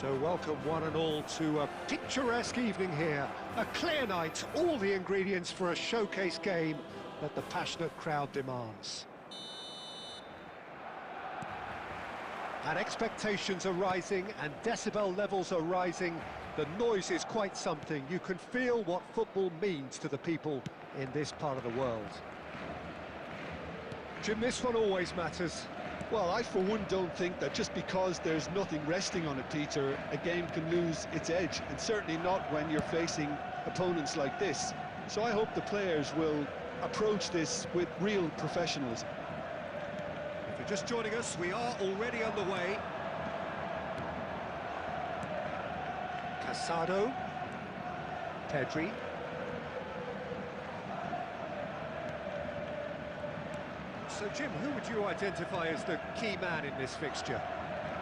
So welcome one and all to a picturesque evening here. A clear night, all the ingredients for a showcase game that the passionate crowd demands. And expectations are rising and decibel levels are rising. The noise is quite something. You can feel what football means to the people in this part of the world. Jim, this one always matters. Well, I for one don't think that just because there's nothing resting on it, Peter, a game can lose its edge, and certainly not when you're facing opponents like this. So I hope the players will approach this with real professionalism. If you're just joining us, we are already underway. Casado, Pedri. So, Jim, who would you identify as the key man in this fixture?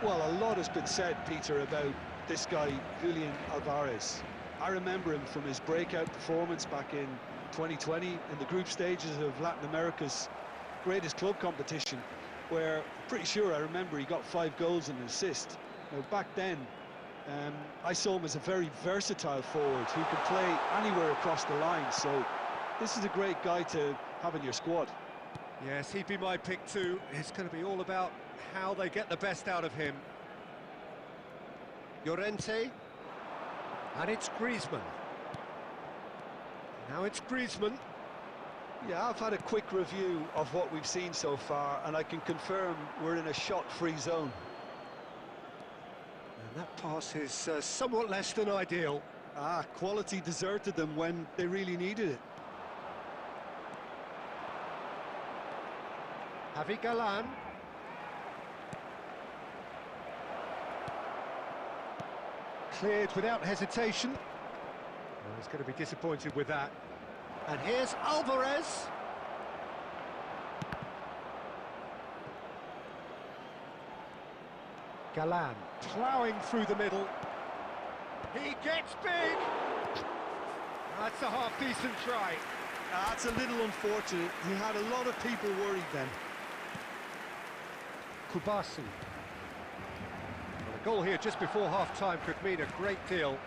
Well, a lot has been said, Peter, about this guy, Julian Alvarez. I remember him from his breakout performance back in 2020 in the group stages of Latin America's greatest club competition, where, pretty sure I remember he got 5 goals and an assist. Now, back then, I saw him as a very versatile forward who can play anywhere across the line, so this is a great guy to have in your squad. Yes, he'd be my pick too. It's going to be all about how they get the best out of him. Llorente. And it's Griezmann. Now it's Griezmann. Yeah, I've had a quick review of what we've seen so far, and I can confirm we're in a shot-free zone. And that pass is somewhat less than ideal. Quality deserted them when they really needed it. Javi Galan. Cleared without hesitation. Well, he's going to be disappointed with that. And here's Alvarez. Galan ploughing through the middle. He gets big. That's a half-decent try. That's a little unfortunate. He had a lot of people worried then. Kubasi. Well, a goal here just before half-time could mean a great deal.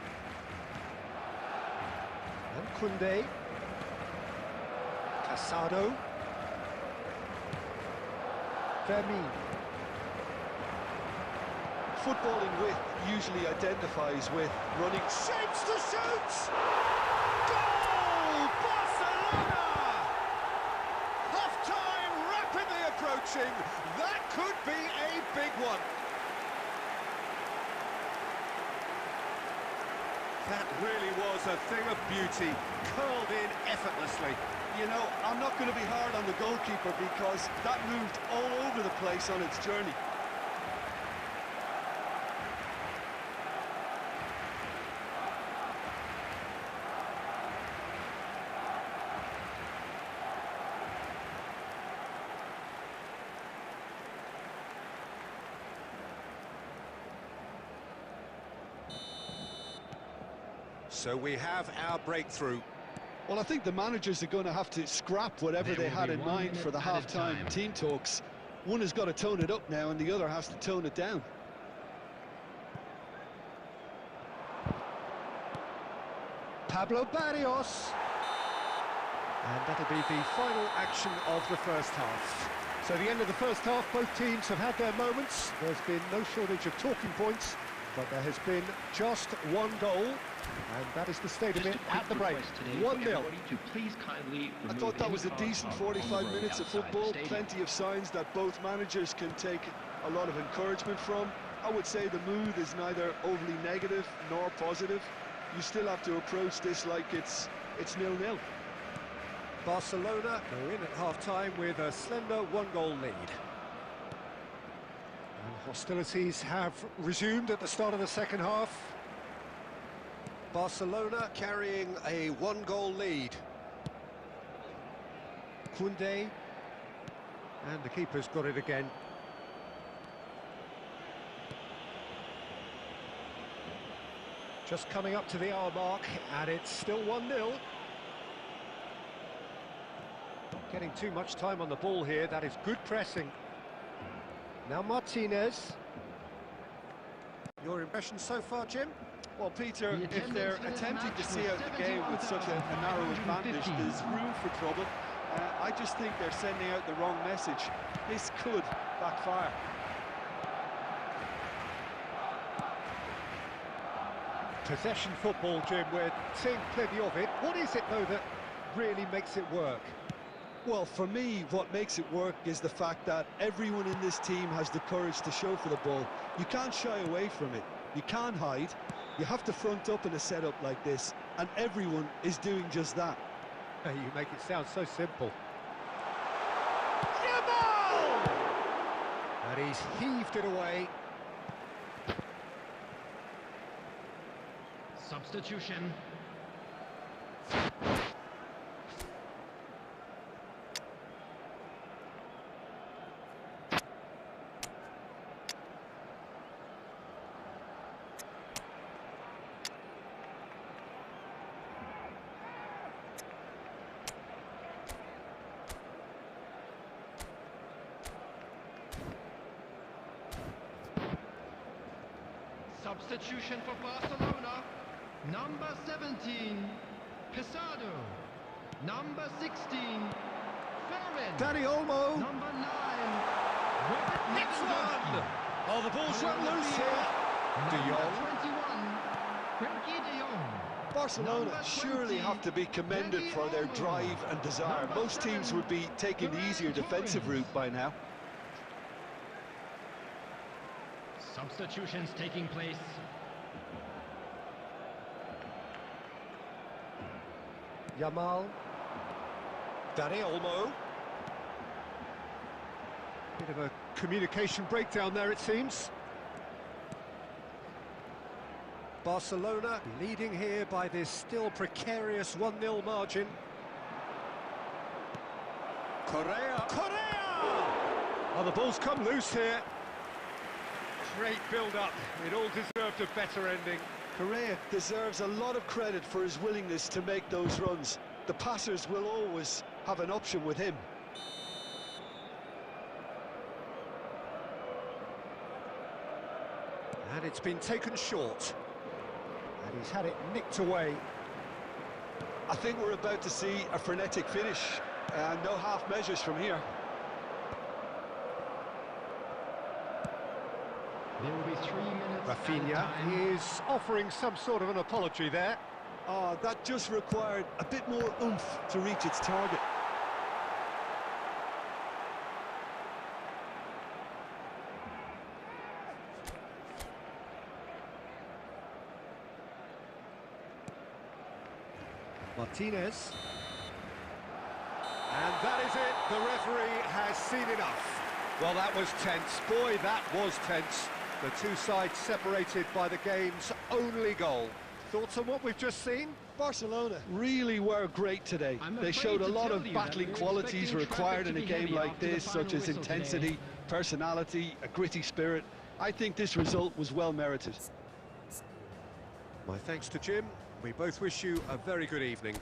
And Koundé. Casado. Fermin. Footballing width usually identifies with running. Shapes to shoot! Goal! Barcelona! Half-time rapidly approaching. That could be a big one. That really was a thing of beauty, curled in effortlessly. You know, I'm not going to be hard on the goalkeeper because that moved all over the place on its journey. So we have our breakthrough. Well, I think the managers are going to have to scrap whatever they had in mind for the half-time team talks. One has got to tone it up now and the other has to tone it down. Pablo Barrios. And that'll be the final action of the first half. So the end of the first half, both teams have had their moments. There's been no shortage of talking points, but there has been just one goal, and that is the state of it at the break. 1-0. I thought that was a decent 45 minutes of football, plenty of signs that both managers can take a lot of encouragement from. I would say the mood is neither overly negative nor positive. You still have to approach this like it's 0-0. Barcelona go in at half-time with a slender one-goal lead. And hostilities have resumed at the start of the second half. Barcelona carrying a one-goal lead. Koundé, and the keeper's got it again. Just coming up to the hour mark, and it's still 1-0. Not getting too much time on the ball here. That is good pressing. Now Martinez. Your impression so far, Jim? Well, Peter, if they're attempting to see out the game with such a narrow advantage, there's room for trouble. I just think they're sending out the wrong message. This could backfire. Possession football, Jim, we're seeing plenty of it. What is it, though, that really makes it work? Well, for me, what makes it work is the fact that everyone in this team has the courage to show for the ball. You can't shy away from it. You can't hide. You have to front up in a setup like this, and everyone is doing just that. You make it sound so simple. Jamal! And he's heaved it away. Substitution. Substitution for Barcelona. Number 17, Pesado. Number 16, Ferrin. Danny Olmo. Number 9, Robert Hits one! Oh, the ball's run loose here. De Jong. 21, Frenkie de Jong. Barcelona surely have to be commended for their drive and desire. Most teams would be taking the easier defensive route by now. Substitutions taking place. Yamal. Danny Olmo. Bit of a communication breakdown there, it seems. Barcelona leading here by this still precarious 1-0 margin. Correa! Oh, the ball's come loose here. Great build-up. It all deserved a better ending. Correa deserves a lot of credit for his willingness to make those runs. The passers will always have an option with him. And it's been taken short. And he's had it nicked away. I think we're about to see a frenetic finish. No half measures from here. There will be 3 minutes. Rafinha is offering some sort of an apology there. That just required a bit more oomph to reach its target. Martinez. And that is it. The referee has seen enough. Well, that was tense. Boy, that was tense. The two sides separated by the game's only goal. Thoughts on what we've just seen? Barcelona really were great today. They showed a lot of battling qualities required in a game like this, such as intensity, personality, a gritty spirit. I think this result was well merited. My thanks to Jim. We both wish you a very good evening.